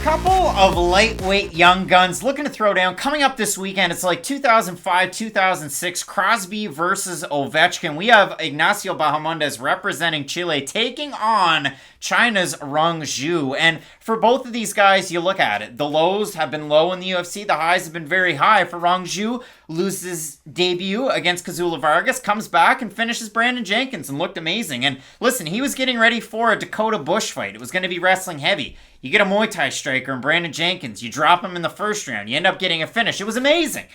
Couple of lightweight young guns looking to throw down. Coming up this weekend, it's like 2005, 2006, Crosby versus Ovechkin. We have Ignacio Bahamondes representing Chile taking on China's Rongzhu. And for both of these guys, you look at it. The lows have been low in the UFC. The highs have been very high. For Rongzhu, loses debut against Kazula Vargas, comes back and finishes Brandon Jenkins and looked amazing. And listen, he was getting ready for a Dakota Bush fight. It was going to be wrestling heavy. You get a Muay Thai striker in Brandon Jenkins. You drop him in the first round. You end up getting a finish. It was amazing.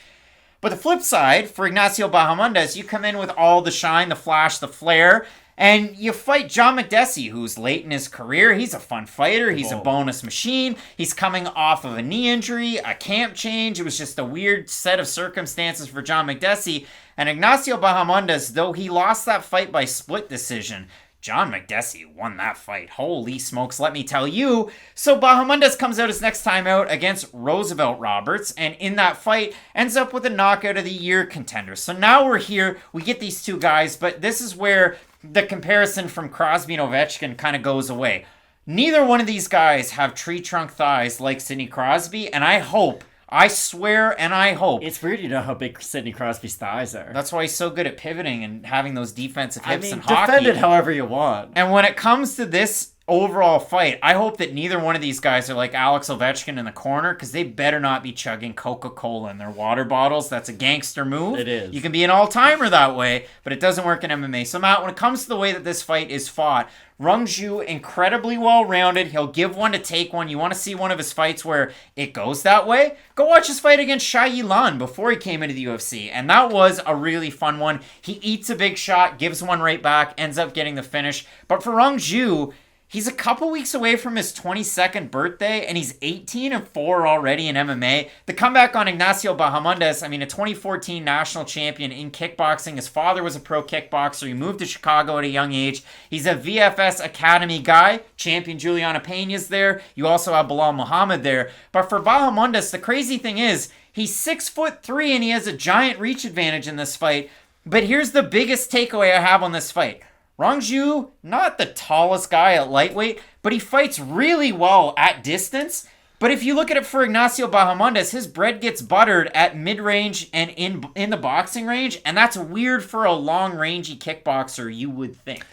But the flip side, for Ignacio Bahamondes, you come in with all the shine, the flash, the flair, and you fight John Makdessi, who's late in his career. He's a fun fighter. He's a bonus machine. He's coming off of a knee injury, a camp change. It was just a weird set of circumstances for John Makdessi. And Ignacio Bahamondes, though he lost that fight by split decision, John Makdessi won that fight. Holy smokes, let me tell you. So Bahamondes comes out his next time out against Roosevelt Roberts, and in that fight ends up with a knockout of the year contender. So now we're here, we get these two guys, but this is where the comparison from Crosby and Ovechkin kind of goes away. Neither one of these guys have tree trunk thighs like Sidney Crosby, and I swear and I hope. It's weird you know how big Sidney Crosby's thighs are. That's why he's so good at pivoting and having those defensive hips in hockey. Defend it however you want. And when it comes to this overall fight, I hope that neither one of these guys are like Alex Ovechkin in the corner, because they better not be chugging Coca-Cola in their water bottles. That's a gangster move. It is. You can be an all-timer that way, but it doesn't work in MMA. So Matt, when it comes to the way that this fight is fought, Rongzhu, incredibly well-rounded. He'll give one to take one. You want to see one of his fights where it goes that way? Go watch his fight against Shai Yilan before he came into the UFC. And that was a really fun one. He eats a big shot, gives one right back, ends up getting the finish. But for Rongzhu, he's a couple weeks away from his 22nd birthday, and he's 18-4 already in MMA. The comeback on Ignacio Bahamondes, a 2014 national champion in kickboxing. His father was a pro kickboxer. He moved to Chicago at a young age. He's a VFS Academy guy. Champion Juliana Pena's there. You also have Bilal Muhammad there. But for Bahamondes, the crazy thing is, he's 6'3", and he has a giant reach advantage in this fight. But here's the biggest takeaway I have on this fight. Rongzhu, not the tallest guy at lightweight, but he fights really well at distance. But if you look at it for Ignacio Bahamondes, his bread gets buttered at mid-range and in the boxing range, and that's weird for a long-rangey kickboxer, you would think.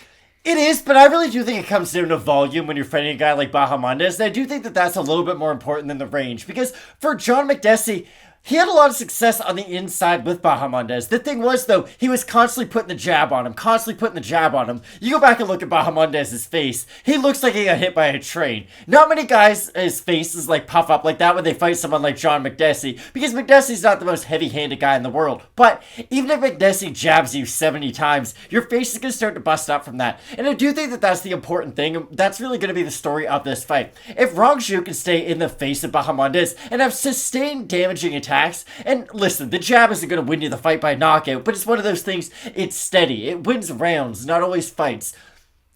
It is, but I really do think it comes down to volume when you're fighting a guy like Bahamondes. And I do think that that's a little bit more important than the range, because for John Makdessi, he had a lot of success on the inside with Bahamondes. The thing was, though, he was constantly putting the jab on him, You go back and look at Bahamondes' face. He looks like he got hit by a train. Not many guys' his faces puff up like that when they fight someone like John Makdessi, because Makdessi's not the most heavy-handed guy in the world. But even if Makdessi jabs you 70 times, your face is going to start to bust up from that. And I do think that that's the important thing, and that's really going to be the story of this fight. If Rongzhu can stay in the face of Bahamondes and have sustained damaging attacks, and listen, the jab isn't going to win you the fight by knockout, but it's one of those things, it's steady. It wins rounds, not always fights.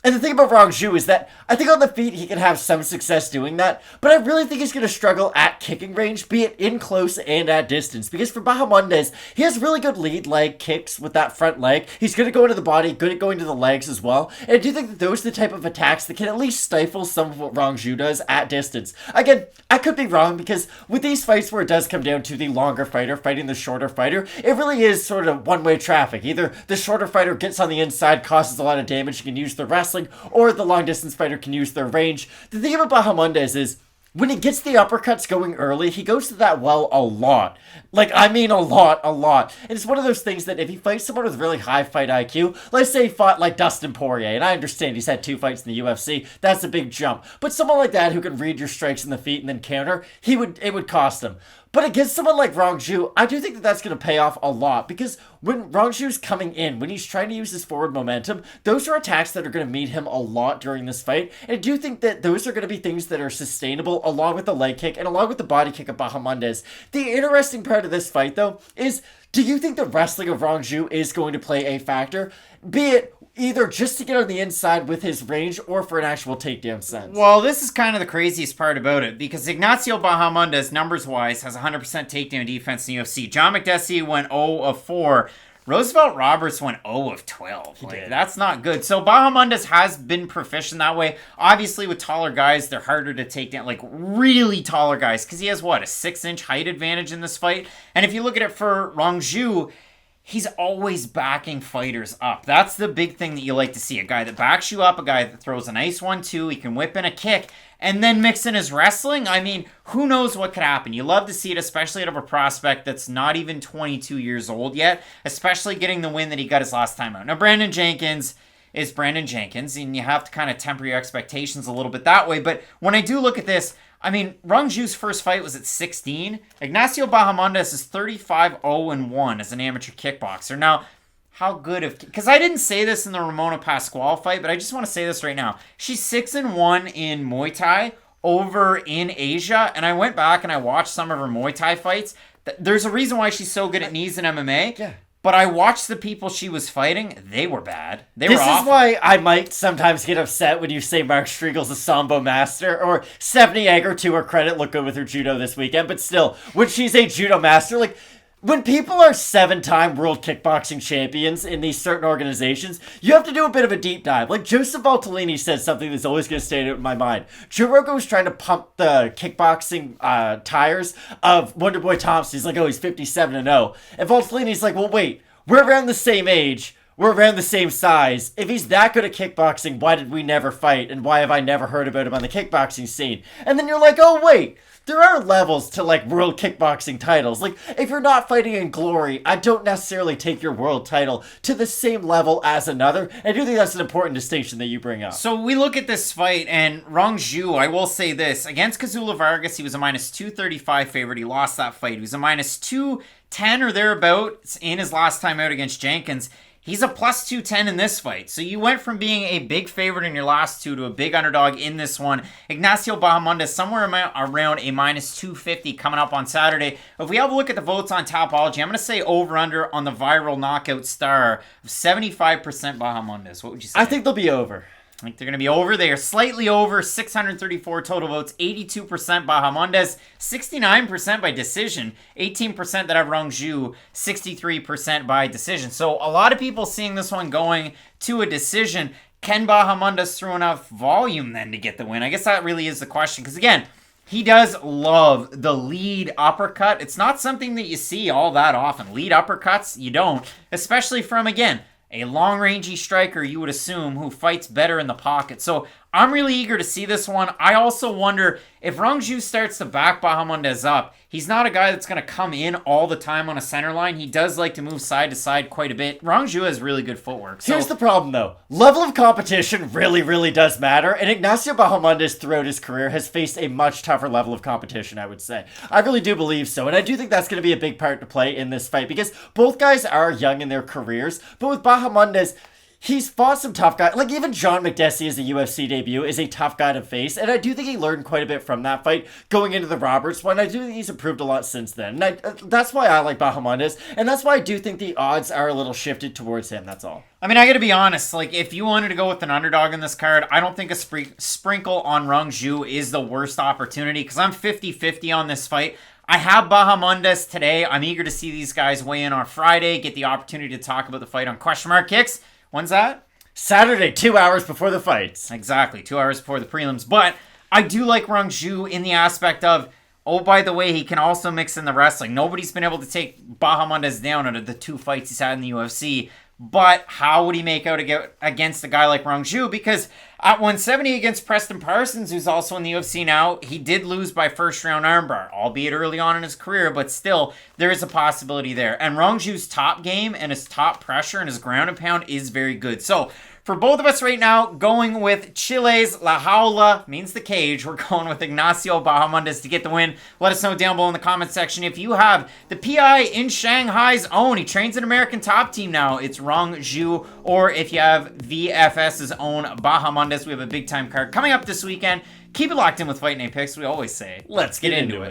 And the thing about Rongzhu is that I think on the feet he can have some success doing that, but I really think he's going to struggle at kicking range, be it in close and at distance, because for Bahamondes, he has really good lead leg kicks with that front leg. He's good at going to the body, good at going to the legs as well, and I do think that those are the type of attacks that can at least stifle some of what Rongzhu does at distance. Again, I could be wrong, because with these fights where it does come down to the longer fighter fighting the shorter fighter, it really is sort of one-way traffic. Either the shorter fighter gets on the inside, causes a lot of damage, and can use the wrestling, or the long-distance fighter can use their range. The thing about Bahamondes is, when he gets the uppercuts going early, he goes to that well a lot. A lot. And it's one of those things that if he fights someone with really high fight IQ, let's say he fought like Dustin Poirier, and I understand he's had 2 fights in the UFC, that's a big jump. But someone like that who can read your strikes in the feet and then counter, it would cost him. But against someone like Rongzhu, I do think that that's going to pay off a lot, because when Rongzhu's coming in, when he's trying to use his forward momentum, those are attacks that are going to meet him a lot during this fight, and I do think that those are going to be things that are sustainable along with the leg kick and along with the body kick of Bahamondes. The interesting part of this fight, though, is do you think the wrestling of Rongzhu is going to play a factor? Be it either just to get on the inside with his range or for an actual takedown sense. Well, this is kind of the craziest part about it, because Ignacio Bahamondes, numbers-wise, has 100% takedown defense in the UFC. John Makdessi went 0 of 4. Roosevelt Roberts went 0 of 12. That's not good. So Bahamondes has been proficient that way. Obviously, with taller guys, they're harder to take down. Like, really taller guys. Because he has, a 6-inch height advantage in this fight? And if you look at it for Rongzhu, he's always backing fighters up. That's the big thing that you like to see. A guy that backs you up, a guy that throws a nice 1-2, he can whip in a kick, and then mix in his wrestling. I mean, who knows what could happen? You love to see it, especially out of a prospect that's not even 22 years old yet, especially getting the win that he got his last time out. Now, Brandon Jenkins is Brandon Jenkins, and you have to kind of temper your expectations a little bit that way. But when I do look at this, I mean, Rongzhu's first fight was at 16. Ignacio Bahamondes is 35-0-1 as an amateur kickboxer. Now, how good of... Because I didn't say this in the Ramona Pascual fight, but I just want to say this right now. She's 6-1 in Muay Thai over in Asia, and I went back and I watched some of her Muay Thai fights. There's a reason why she's so good at knees in MMA. Yeah. But I watched the people she was fighting. They were bad. This is why I might sometimes get upset when you say Mark Striegel's a Sambo master, or Stephanie Egger, to her credit, looked good with her judo this weekend. But still, when she's a judo master, like, when people are 7-time world kickboxing champions in these certain organizations, you have to do a bit of a deep dive. Like, Joseph Valtellini said something that's always going to stay in my mind. Joe Rogan was trying to pump the kickboxing tires of Wonderboy Thompson. He's like, oh, he's 57-0. And Valtellini's like, well, wait, we're around the same age. We're around the same size. If he's that good at kickboxing, why did we never fight? And why have I never heard about him on the kickboxing scene? And then you're like, oh, wait. There are levels to, like, world kickboxing titles. Like, if you're not fighting in glory, I don't necessarily take your world title to the same level as another. I do think that's an important distinction that you bring up. So we look at this fight, and Rongzhu, I will say this. Against Kazula Vargas, he was a minus 235 favorite. He lost that fight. He was a minus 210 or thereabouts in his last time out against Jenkins. He's a plus 210 in this fight. So you went from being a big favorite in your last two to a big underdog in this one. Ignacio Bahamondes somewhere around a minus 250 coming up on Saturday. If we have a look at the votes on Tapology, I'm going to say over-under on the viral knockout star of 75% Bahamondes. What would you say? I think they'll be over. I think they're going to be over. They are slightly over. 634 total votes. 82% Bahamondes. 69% by decision. 18% that have Rongzhu. 63% by decision. So a lot of people seeing this one going to a decision. Can Bahamondes throw enough volume then to get the win? I guess that really is the question. Because again, he does love the lead uppercut. It's not something that you see all that often. Lead uppercuts, you don't. Especially from, again, a long-rangey striker, you would assume, who fights better in the pocket. So I'm really eager to see this one. I also wonder if Rongzhu starts to back Bahamondes up. He's not a guy that's going to come in all the time on a center line. He does like to move side to side quite a bit. Rongzhu has really good footwork. Here's the problem, though. Level of competition really, really does matter. And Ignacio Bahamondes, throughout his career, has faced a much tougher level of competition, I would say. I really do believe so. And I do think that's going to be a big part to play in this fight. Because both guys are young in their careers. But with Bahamondes, he's fought some tough guys. Like, even John McDessie as a UFC debut is a tough guy to face. And I do think he learned quite a bit from that fight going into the Roberts one. I do think he's improved a lot since then. And that's why I like Bahamondes. And that's why I do think the odds are a little shifted towards him. That's all. I mean, I gotta be honest. Like, if you wanted to go with an underdog in this card, I don't think a sprinkle on Rongzhu is the worst opportunity. Because I'm 50-50 on this fight. I have Bahamondes today. I'm eager to see these guys weigh in on Friday. Get the opportunity to talk about the fight on Question Mark Kicks. When's that? Saturday, 2 hours before the fights. Exactly, 2 hours before the prelims. But I do like Rongzhu in the aspect of, oh, by the way, he can also mix in the wrestling. Nobody's been able to take Bahamondes down out of the 2 fights he's had in the UFC. But how would he make out against a guy like Rongzhu? Because at 170 against Preston Parsons, who's also in the UFC now, he did lose by first-round armbar, albeit early on in his career, but still, there is a possibility there. And Rongzhu's top game and his top pressure and his ground and pound is very good. So, for both of us right now, going with Chile's La Jaula, means the cage. We're going with Ignacio Bahamondes to get the win. Let us know down below in the comment section if you have the PI in Shanghai's own. He trains an American top team now. It's Rongzhu. Or if you have VFS's own Bahamondes. We have a big time card coming up this weekend. Keep it locked in with Fight Night Picks. We always say, let's get into it.